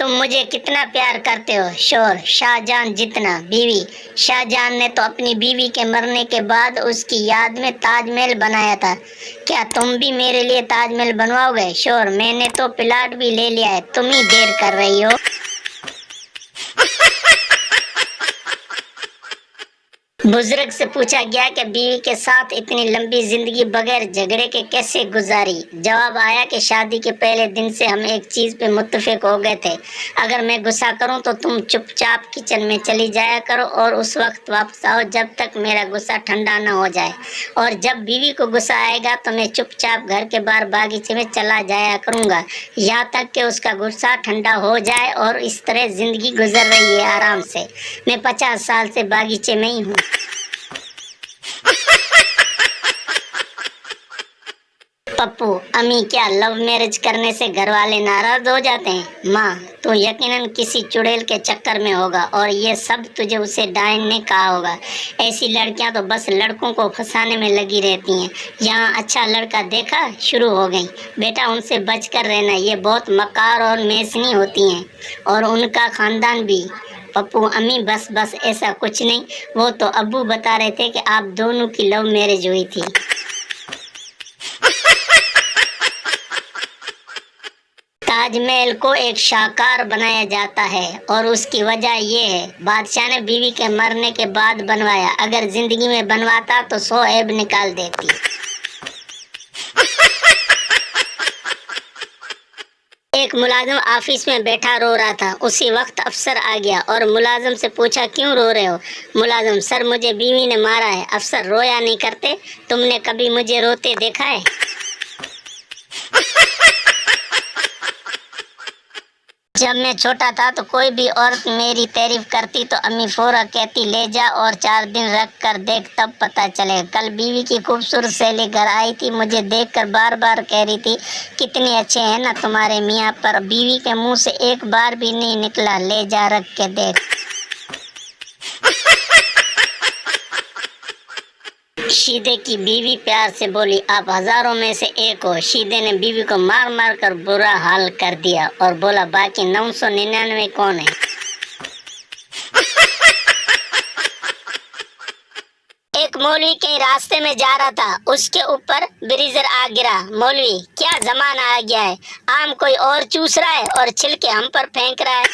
तुम मुझे कितना प्यार करते हो? शोर। शाहजहां जितना। बीवी। शाहजहां ने तो अपनी बीवी के मरने के बाद उसकी याद में ताजमहल बनाया था। क्या तुम भी मेरे लिए ताजमहल बनवाओगे? शोर। मैंने तो प्लाट भी ले लिया है, तुम ही देर कर रही हो। बुजुर्ग से पूछा गया कि बीवी के साथ इतनी लंबी जिंदगी बगैर झगड़े के कैसे गुजारी? जवाब आया कि शादी के पहले दिन से हम एक चीज पे मुत्तफिक हो गए थे, अगर मैं गुस्सा करूं तो तुम चुपचाप किचन में चली जाया करो और उस वक्त वापस आओ जब तक मेरा गुस्सा ठंडा ना हो जाए, और जब बीवी को गुस्सा आएगा तो मैं चुपचाप घर के बाहर बागीचे में चला जाया करूंगा यहाँ तक कि उसका गुस्सा ठंडा हो जाए। और इस तरह जिंदगी गुजर रही है आराम से। मैं 50 साल से बागीचे में ही हूँ। पप्पू। अम्मी, क्या लव मैरिज करने से घर वाले नाराज हो जाते हैं? माँ, तू यकीनन किसी चुड़ैल के चक्कर में होगा और ये सब तुझे उसे डायन ने कहा होगा। ऐसी लड़कियां तो बस लड़कों को फंसाने में लगी रहती हैं। यहाँ अच्छा लड़का देखा, शुरू हो गई। बेटा, उनसे बचकर रहना, ये बहुत मकार और मैसनी होती हैं, और उनका खानदान भी। पप्पू। अम्मी, बस बस, ऐसा कुछ नहीं, वो तो अब्बू बता रहे थे कि आप दोनों की लव मैरिज हुई थी। ताजमहल को एक शाहकार बनाया जाता है और उसकी वजह ये है, बादशाह ने बीवी के मरने के बाद बनवाया, अगर जिंदगी में बनवाता तो 100 ऐब निकाल देती। एक मुलाजिम ऑफिस में बैठा रो रहा था। उसी वक्त अफसर आ गया और मुलाजिम से पूछा, क्यों रो रहे हो? मुलाजिम। सर, मुझे बीवी ने मारा है। अफसर। रोया नहीं करते? तुमने कभी मुझे रोते देखा है? जब मैं छोटा था तो कोई भी औरत मेरी तारीफ करती तो अम्मी फौरन कहती, ले जा और 4 दिन रख कर देख, तब पता चलेगा। कल बीवी की खूबसूरत सहेली घर आई थी, मुझे देखकर बार बार कह रही थी, कितने अच्छे हैं ना तुम्हारे मियाँ, पर बीवी के मुंह से एक बार भी नहीं निकला, ले जा रख के देख। शीदे की बीवी प्यार से बोली, आप हजारों में से एक हो। शीदे ने बीवी को मार मार कर बुरा हाल कर दिया और बोला, बाकी 999 कौन है? एक मौलवी कहीं रास्ते में जा रहा था, उसके ऊपर ब्रीजर आ गिरा। मौलवी, क्या जमाना आ गया है, आम कोई और चूस रहा है और छिलके हम पर फेंक रहा है।